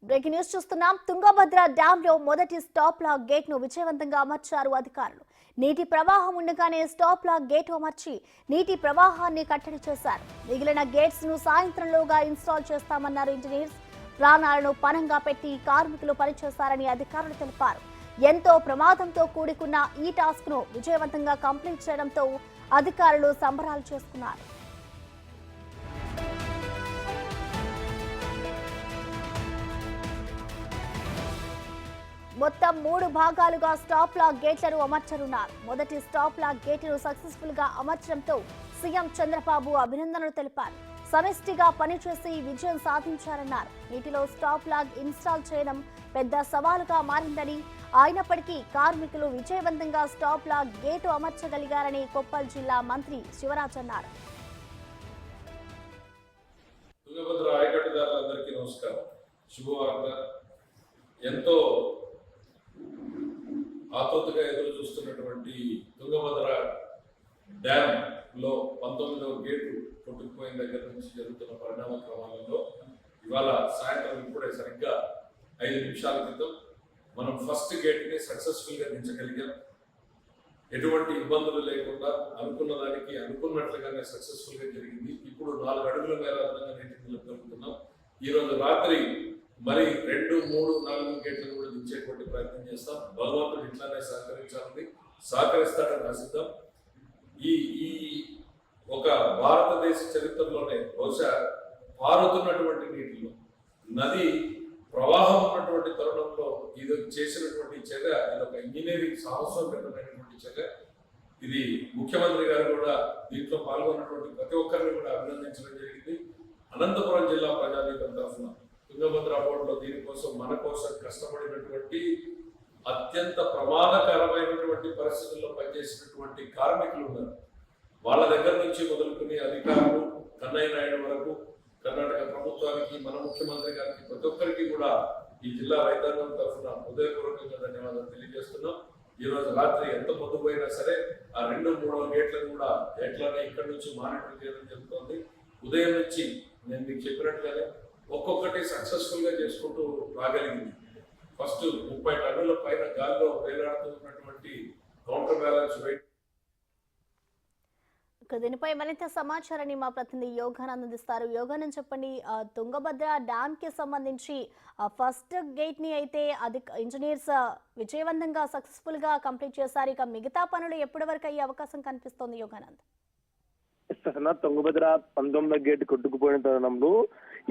Breaking news చూస్తున్నాం. Tungabhadra dam లో మొదటి స్టాప్ లాక్ గేట్ ను విజయవంతంగా అమర్చారు అధికారులు. నీటి ప్రవాహం ఉండగానే స్టాప్ లాక్ గేట్ అమర్చి నీటి ప్రవాహాన్ని కట్టడి చేశారు. మిగిలిన గేట్స్ ను సాయంత్రంలోగా ఇన్స్టాల్ చేస్తామన్నారు ఇంజనీర్స్. ప్రాణాలను పణంగా పెట్టి కార్మికులు పనిచేశారని అధికారులు తెలిపారు. ఎంతో ప్రమాదంతో కూడుకున్న ఈ టాస్క్ ను విజయవంతంగా కంప్లీట్ చేయడంతో అధికారులు సంబరాలు చేసుకున్నారు. మొత్తం 3 భాగాలుగా స్టాప్ లాక్ గేట్లను అమర్చనున్నారు. మొదటి స్టాప్ లాక్ గేట్ను సక్సెస్ఫుల్ గా అమర్చడంతో సీఎం చంద్రబాబు అభినందనలు తెలిపారు. సమిష్టిగా పనిచేసి విజయం సాధించారన్నారు. నీటిలో స్టాప్ లాక్ ఇన్స్టాల్ చేయడం పెద్ద సవాలుగా మారిందని, అయినప్పటికీ కార్మికులు విజయవంతంగా స్టాప్ లాక్ గేటు అమర్చగలిగారని కొప్పల్ జిల్లా మంత్రి శివరాజ్ అన్నారు. తుంగభద్ర ఆయకట్టుదారులందరికీ నమస్కారం. శుభవార్త. ఎంతో ఆతృతగా ఎదురు చూస్తున్నటువంటి తుంగభద్ర డ్యామ్ లో 19వ గేటు కొట్టుకుపోయిన దగ్గర నుంచి జరుగుతున్న పరిణామ క్రమాలలో ఇవాళ సాయంత్రం ఇప్పుడే సరిగ్గా 5 నిమిషాల క్రితం మనం ఫస్ట్ గేట్ ని సక్సెస్ఫుల్ గా దించగలిగాం. ఎటువంటి ఇబ్బందులు లేకుండా అనుకున్న దానికి అనుకున్నట్లుగానే సక్సెస్ఫుల్ గా జరిగింది. ఇప్పుడు 4 అడుగుల మేర నీటిని నిలుపుతున్నాం. ఈ రోజు రాత్రి మరి 2, 3, 4 గేట్లను కూడా దించేటువంటి ప్రయత్నం చేస్తాం. భగవంతుడు ఇట్లానే సహకరిస్తాడని ఆశిద్దాం. ఈ ఒక భారతదేశ చరిత్రలోనే బహుశా పారుతున్నటువంటి నీటిలో నది ప్రవాహం ఉన్నటువంటి తరుణంలో ఇది చేసినటువంటి చర్య, ఇది ఒక ఇంజనీరింగ్ సాహసోపేతమైనటువంటి చర్య. ఇది ముఖ్యమంత్రి గారు కూడా దీంట్లో పాల్గొన్నటువంటి ప్రతి ఒక్కరిని కూడా అభినందించడం జరిగింది. అనంతపురం జిల్లా ప్రజానీకం తరఫున తుంగభద్ర బోర్డులో దీనికోసం మన కోసం కష్టపడినటువంటి అత్యంత ప్రమాదకరమైనటువంటి పరిస్థితుల్లో పనిచేసినటువంటి కార్మికులు ఉన్నారు. వాళ్ళ దగ్గర నుంచి మొదలుకుని అధికారులు కన్నయ్య నాయుడు వరకు కర్ణాటక ప్రభుత్వానికి, మన ముఖ్యమంత్రి గారికి, ప్రతి ఒక్కరికి కూడా ఈ జిల్లా రైతాంగం తరఫున హృదయపూర్వకంగా ధన్యవాదాలు తెలియజేస్తున్నాం. ఈ రోజు రాత్రి ఎంత పొద్దుపోయినా సరే ఆ 2, 3 గేట్లను కూడా ఎట్లానే ఇక్కడి నుంచి మానిటర్ చేయడం జరుగుతుంది. ఉదయం నుంచి నేను మీకు చెప్పినట్లుగానే ఒక్కొక్కటి సక్సెస్ఫుల్ గా చేసుకుంటూ రాగలిగింది. ఫస్ట్ 30 టన్నుల పైన గాలిలో వేలాడుతున్నటువంటి కౌంటర్ బ్యాలెన్స్ వెయిట్. దీనిపై మరింత సమాచారాన్ని మా ప్రతినిధి యోగానంద్ అందిస్తారు. యోగానంద్ చెప్పండి, తుంగభద్ర డ్యామ్ కి సంబంధించి ఫస్ట్ గేట్ ని అయితే ఇంజనీర్స్ విజయవంతంగా సక్సెస్ఫుల్ గా కంప్లీట్ చేశారు. ఇక మిగతా పనులు ఎప్పటి వరకు అయ్యే అవకాశం కనిపిస్తోంది యోగానంద్? తుంగభద్ర 19వ గేట్ కొట్టుకుపోయిన తరుణంలో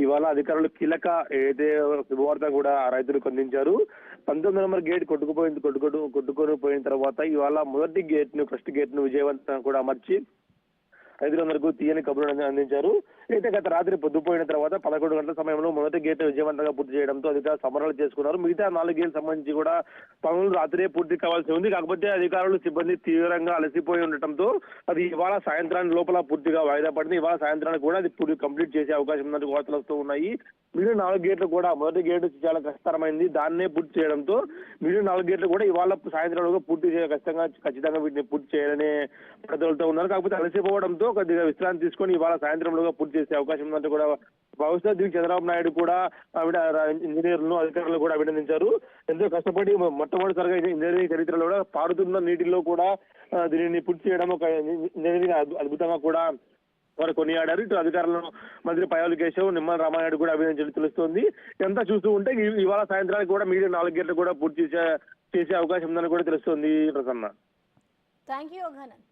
ఇవాళ అధికారులు కీలక ఏదైతే శుభవార్త కూడా రైతులకు అందించారు. 19వ నెంబర్ గేట్ కొట్టుకొని పోయిన తర్వాత ఇవాళ మొదటి గేట్ ను ఫస్ట్ గేట్ ను విజయవంతంగా కూడా అమర్చి రైతులందరికీ తీయని కబుర్లు అందించారు. అయితే గత రాత్రి పొద్దుపోయిన తర్వాత 11 గంటల సమయంలో మొదటి గేట్ విజయవంతంగా పూర్తి చేయడంతో అధికారులు సంబరాలు చేసుకున్నారు. మిగతా 4 గేట్లకు సంబంధించి కూడా పనులు రాత్రే పూర్తి కావాల్సి ఉంది. కాకపోతే అధికారులు సిబ్బంది తీవ్రంగా అలసిపోయి ఉండటంతో అది ఇవాళ సాయంత్రానికి లోపల పూర్తిగా వాయిదా పడింది. ఇవాళ సాయంత్రానికి కూడా అది పూర్తి కంప్లీట్ చేసే అవకాశం ఉన్నట్టు వార్తలు వస్తూ ఉన్నాయి. మిగిలిన 4 గేట్లు కూడా మొదటి గేటు చాలా కష్టతరమైంది, దాన్నే పూర్తి చేయడంతో మిగిలిన 4 గేట్లు కూడా ఇవాళ సాయంత్రంలో పూర్తి ఖచ్చితంగా వీటిని పూర్తి చేయాలనే పద్ధతులతో ఉన్నారు. కాకపోతే అలసిపోవడంతో కొద్దిగా విశ్రాంతి తీసుకొని ఇవాళ సాయంత్రంలో పూర్తి చేసే అవకాశం ఉందంటే కూడా బహుశా దీనికి చంద్రబాబు నాయుడు కూడా ఇంజనీర్లను అధికారులు కూడా అభినందించారు. ఎంతో కష్టపడి మొట్టమొదటిసారిగా ఇంజనీరింగ్ చరిత్రలో కూడా పారుతున్న నీటిలో కూడా దీనిని పూర్తి చేయడం ఒక ఇంజనీరింగ్ అద్భుతంగా కూడా వారు కొనియాడారు. ఇటు అధికారులను మంత్రి పయ్యావుల కేశవ్, నిమ్మల రామానాయుడు కూడా అభినందించడం తెలుస్తోంది. ఎంత చూస్తూ ఉంటే ఇవాళ సాయంత్రానికి కూడా మిగిలిన 4 గేట్లు కూడా పూర్తి చేసే అవకాశం ఉందని కూడా తెలుస్తోంది. ప్రసన్న. Thank you Yoganand.